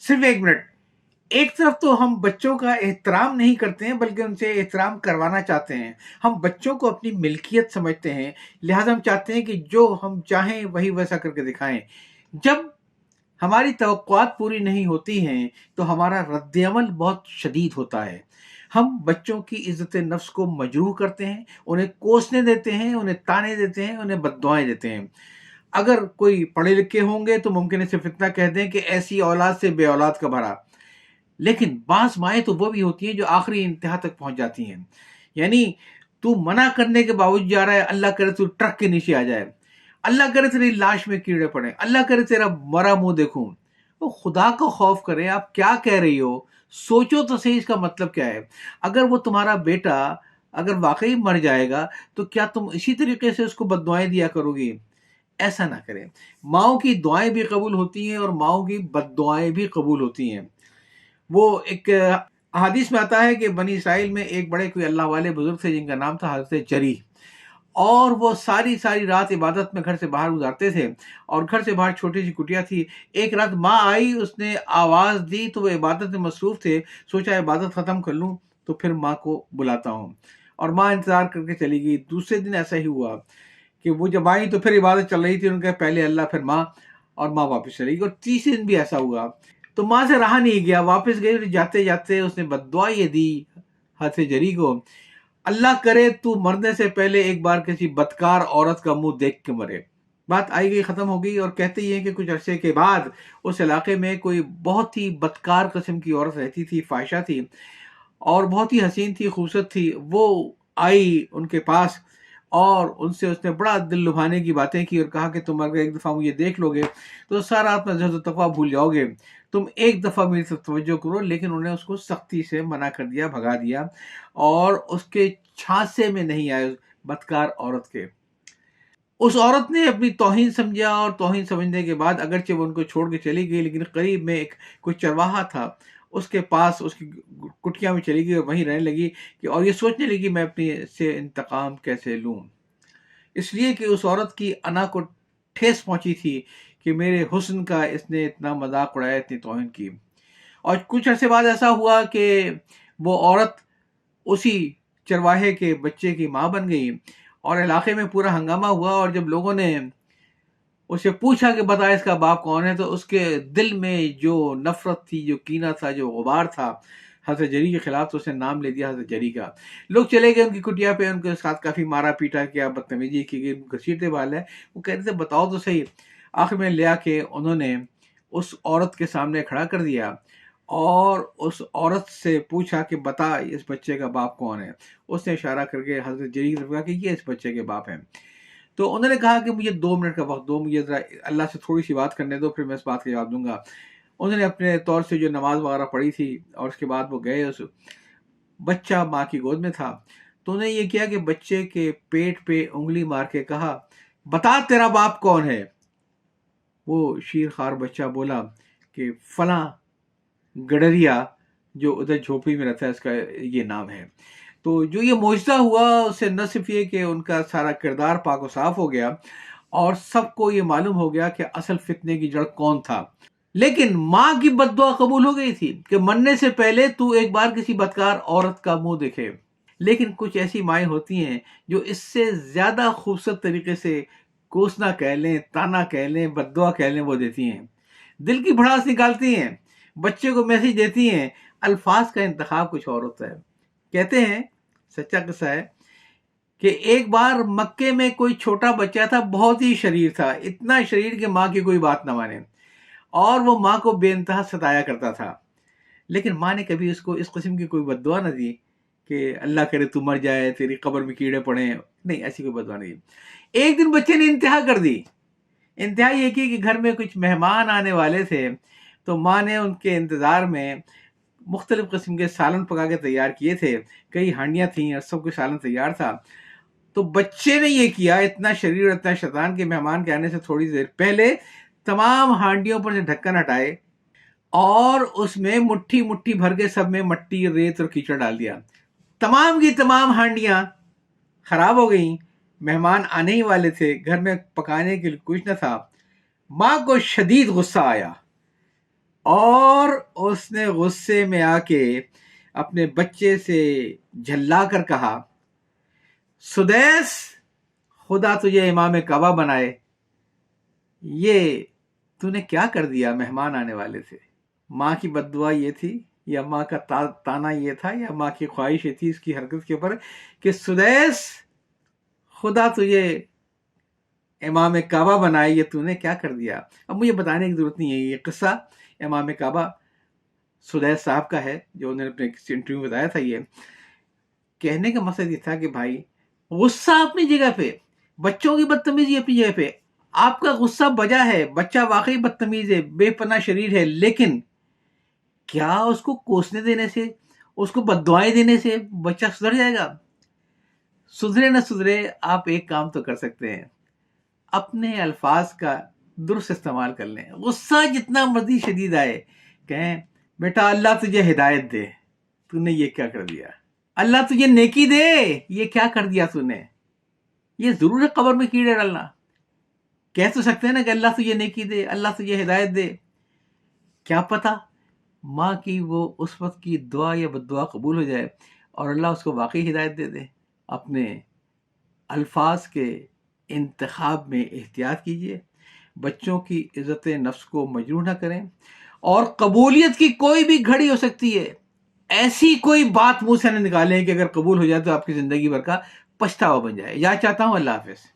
सिर्फ 1 मिनट। एक तरफ तो हम बच्चों का एहतराम नहीं करते हैं, बल्कि उनसे एहतराम करवाना चाहते हैं। हम बच्चों को अपनी मिल्कियत समझते हैं, लिहाजा हम चाहते हैं कि जो हम चाहें वही वैसा करके दिखाएं। जब हमारी तवक्कुआत पूरी नहीं होती हैं तो हमारा रद्द-ए-अमल बहुत शदीद होता है। हम बच्चों की इज़्ज़त नफ्स को मजरूह करते हैं, उन्हें कोसने देते हैं, उन्हें ताने देते हैं, उन्हें बद्दुआएँ देते हैं। अगर कोई पढ़े लिखे होंगे तो मुमकिन है सिर्फ इतना कह दें कि ऐसी औलाद से बे औलाद का भरा। लेकिन बाज़ माएँ तो वो भी होती हैं जो आखिरी इंतहा तक पहुँच जाती हैं। यानी तू मना करने के बावजूद जा रहा है, अल्लाह करे तू ट्रक के नीचे आ जाए, अल्लाह करे तेरी लाश में कीड़े पड़े, अल्लाह करे तेरा मरा मुँह देखूँ। तो खुदा का खौफ करें, आप क्या कह रही हो? सोचो तो सही इसका मतलब क्या है? अगर वो तुम्हारा बेटा अगर वाक़ई मर जाएगा तो क्या तुम इसी तरीके से उसको बद्दुआएँ दिया करोगी? ऐसा ना करें। माँओं की दुआएँ भी कबूल होती हैं और माँओं की बद्दुआएँ भी कबूल होती हैं। वो एक हदीस में आता है कि बनी इसराइल में एक बड़े कोई अल्लाह वाले बुजुर्ग थे जिनका नाम था हज़रत जरी, और वो सारी सारी रात इबादत में घर से बाहर गुजारते थे, और घर से बाहर छोटी सी कुटिया थी। एक रात माँ आई, उसने आवाज़ दी तो वो इबादत में मसरूफ़ थे। सोचा इबादत ख़त्म कर लूँ तो फिर माँ को बुलाता हूँ, और माँ इंतज़ार करके चली गई। दूसरे दिन ऐसा ही हुआ कि वो जब आई तो फिर इबादत चल रही थी, उनका पहले अल्लाह फिर माँ, और माँ वापस चली गई, और तीसरे दिन भी ऐसा हुआ। तो माँ से रहा नहीं गया, वापस गई, और जाते जाते उसने बद्दुआ ये दी हज़रत जरी को, अल्लाह करे तू मरने से पहले एक बार किसी बदकार औरत का मुंह देख के मरे। बात आई गई, खत्म हो गई। और कहते ही हैं कि कुछ अरसे के बाद उस इलाके में कोई बहुत ही बदकार किस्म की औरत रहती थी, फाहिशा थी, और बहुत ही हसीन थी, खूबसूरत थी। वो आई उनके पास, और उनसे उसने बड़ा दिल लुभाने की बातें की, और कहा कि तुम अगर एक दफ़ा मुझे देख लोगे तो सारा अपना ज़र्द तक़वा भूल जाओगे, तुम एक दफ़ा मेरी तरफ तवज्जो करो। लेकिन उन्होंने उसको सख्ती से मना कर दिया, भगा दिया, और उसके झांसे में नहीं आए उस बदकार औरत के। उस औरत ने अपनी तौहीन समझा, और तौहीन समझने के बाद अगरचे वो उनको छोड़ के चली गई, लेकिन करीब में एक कोई चरवाहा था, उसके पास उसकी कुटिया में चली गई और वहीं रहने लगी, कि और ये सोचने लगी मैं अपनी से इंतकाम कैसे लूँ। इसलिए कि उस औरत की अना को ठेस पहुंची थी कि मेरे हुस्न का इसने इतना मजाक उड़ाया, इतनी तौहीन की। और कुछ अरसे बाद ऐसा हुआ कि वो औरत उसी चरवाहे के बच्चे की माँ बन गई, और इलाके में पूरा हंगामा हुआ। और जब लोगों ने उससे पूछा कि बता इसका बाप कौन है, तो उसके दिल में जो नफरत थी, जो कीना था, जो गुबार था हज़रत जरी के खिलाफ, तो उसने नाम ले दिया हज़रत जरी का। लोग चले गए उनकी कुटिया पे, उनके साथ काफ़ी मारा पीटा किया, बदतमीजी की गई, घसीटे वाल है। वो कह रहे थे बताओ तो सही। आखिर में ले आके उन्होंने उस औरत के सामने खड़ा कर दिया, और उस औरत से पूछा कि बता इस बच्चे का बाप कौन है। उसने इशारा करके हज़रत जरी की तरफ कहा कि ये इस बच्चे के बाप हैं। तो उन्होंने कहा कि मुझे 2 मिनट का वक़्त दो, मुझे ज़रा अल्लाह से थोड़ी-सी बात करने दो, फिर मैं इस बात का जवाब दूँगा। उन्होंने अपने तौर से जो नमाज़ वग़ैरह पढ़ी थी, और उसके बाद वो गए, उस बच्चा माँ की गोद में था। तो उन्होंने ये किया कि बच्चे के पेट पे उँगली मार के कहा, "बता तेरा बाप कौन है?" वो शीर-ख़ार बच्चा बोला कि फलाँ गडरिया, जो उधर झोपड़ी में रहता है, इसका ये नाम है। तो जो ये मोइज़ा हुआ, उससे न सिर्फ़ ये कि उनका सारा किरदार पाक व साफ़ हो गया, और सबको ये मालूम हो गया कि असल फ़ितने की जड़ कौन था। लेकिन माँ की बद्दुआ कबूल हो गई थी कि मरने से पहले तू एक बार किसी बदकार औरत का मुँह देखे। लेकिन कुछ ऐसी माएँ होती हैं जो इससे ज़्यादा खूबसूरत तरीके से कोसना कह लें, ताना कह लें, बद्दुआ कह लें, वो देती हैं। दिल की भड़ास निकालती हैं, बच्चे को मैसेज देती हैं, अल्फाज़ का इंतखाब कुछ और होता है। कहते हैं, सच्चा किस्सा है, कि एक बार मक्के में कोई छोटा बच्चा था, बहुत ही शरीर था, इतना शरीर कि माँ की कोई बात ना माने, और वो माँ को बेइंतहा सताया करता था। लेकिन माँ ने कभी उसको इस किस्म की कोई बद्दुआ ना दी कि अल्लाह करे तू मर जाए, तेरी कब्र में कीड़े पड़े। नहीं, ऐसी कोई बद्दुआ नहीं दी। एक दिन बच्चे ने इंतहा कर दी। इंतहा ये की कि घर में कुछ मेहमान आने वाले थे, तो माँ ने उनके इंतज़ार में मुख्तलिफ़ किस्म के सालन पका के तैयार किए थे। कई हांडियाँ थीं और सब कुछ सालन तैयार था। तो बच्चे ने ये किया, इतना शरीर और इतना शैतान, के मेहमान के आने से थोड़ी देर पहले तमाम हांडियों पर से ढक्कन हटाए, और उसमें मुट्ठी-मुट्ठी भर के सब में मट्टी, रेत और कीचड़ डाल दिया। तमाम की तमाम हांडियाँ खराब हो गईं। मेहमान आने ही वाले थे, घर में पकाने के लिए कुछ न था। माँ को शदीद गुस्सा आया। اور اس نے غصے میں آ کے اپنے بچے سے جھلا کر کہا، سدیس خدا تجھے امام کعبہ بنائے، یہ تو نے کیا کر دیا مہمان آنے والے سے؟ ماں کی بد دعا یہ تھی یا ماں کا تانا یہ تھا یا ماں کی خواہش یہ تھی اس کی حرکت کے اوپر کہ سدیس خدا تجھے امام کعبہ بنائے، یہ تو نے کیا کر دیا؟ اب مجھے بتانے کی ضرورت نہیں ہے، یہ قصہ امام کعبہ سدیس صاحب کا ہے جو انہوں نے اپنے کسی انٹرویو میں بتایا تھا۔ یہ کہنے کا مقصد یہ تھا کہ بھائی غصہ اپنی جگہ پہ، بچوں کی بدتمیزی اپنی جگہ پہ، آپ کا غصہ بجا ہے، بچہ واقعی بدتمیز ہے، بے پناہ شریر ہے، لیکن کیا اس کو کوسنے دینے سے، اس کو بددعائیں دینے سے بچہ سدھر جائے گا؟ سدھرے نہ سدھرے، آپ ایک کام تو کر سکتے ہیں، اپنے الفاظ کا درست استعمال کر لیں۔ غصہ جتنا مرضی شدید آئے، کہیں بیٹا اللہ تجھے ہدایت دے، تو نے یہ کیا کر دیا؟ اللہ تجھے نیکی دے، یہ کیا کر دیا تو نے؟ یہ ضرور ہے قبر میں کیڑے ڈالنا۔ کہہ تو سکتے ہیں نا کہ اللہ تجھے نیکی دے، اللہ تجھے ہدایت دے، کیا پتا ماں کی وہ اس وقت کی دعا یا بد دعا قبول ہو جائے اور اللہ اس کو واقعی ہدایت دے دے۔ اپنے الفاظ کے انتخاب میں احتیاط کیجیے، بچوں کی عزت نفس کو مجروح نہ کریں، اور قبولیت کی کوئی بھی گھڑی ہو سکتی ہے، ایسی کوئی بات منہ سے نہ نکالیں کہ اگر قبول ہو جائے تو آپ کی زندگی بھر کا پچھتاوا بن جائے۔ یاد چاہتا ہوں، اللہ حافظ۔